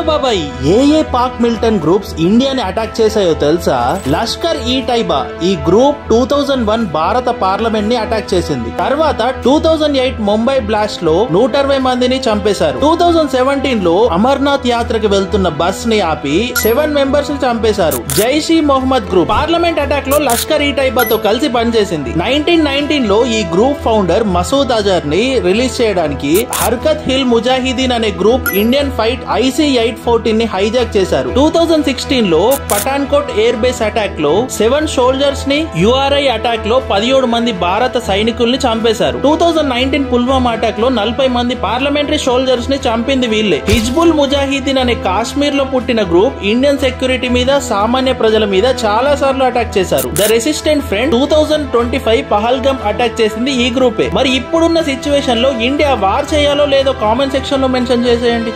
బాబాయ్ ఏ Pak militant groups ఇండియాని attack చేశాయో తెలుసా? లష్కర్ ఈ తైబా ఈ గ్రూప్ 2001 భారత పార్లమెంట్ ని అటాక్ చేసింది. తర్వాత 2008 ముంబై బ్లాస్ట్ లో 120 మందిని చంపేశారు. 2017 లో అమర్నాథ్ యాత్రకు వెళ్తున్న బస్ ని ఆపి 7 మెంబర్స్ ని చంపేశారు. జైష్ ఈ మొహమ్మద్ గ్రూప్ పార్లమెంట్ అటాక్ లో లష్కర్ ఈ తైబాతో కలిసి పనిచేసింది. 1919 లో ఈ గ్రూప్ ఫౌండర్ మసూద్ అజర్ ని రిలీజ్ చేయడానికి హర్కత్ హిల్ ముజాహిదీన్ అనే గ్రూప్ ఇండియన్ ఫైట్ IC-814 ని హైజాక్ చేశారు. 2016 లో పఠాన్కోట్ ఎయిర్ బేస్ అటాక్ లో 7 సోల్జర్స్ ని, URI అటాక్ లో 17 మంది భారత సైనికుల్ని చంపేశారు. 2019 పుల్వామా అటాక్ లో 40 మంది పార్లమెంటరీ సోల్జర్స్ ని చంపింది వీళ్ళే. హిజ్బుల్ ముజాహిదీన్ అనే కాశ్మీర్ లో పుట్టిన గ్రూప్ ఇండియన్ సెక్యూరిటీ మీద, సామాన్య ప్రజల మీద చాలా సార్లు అటాక్ చేశారు. The resistant front 2025 Pahalgam attack చేసింది ఈ గ్రూపే. మరి ఇప్పుడున్న సిచ్యువేషన్ లో ఇండియా వార్ చేయాలో లేదో కామెంట్ సెక్షన్ లో మెన్షన్ చేసేయండి.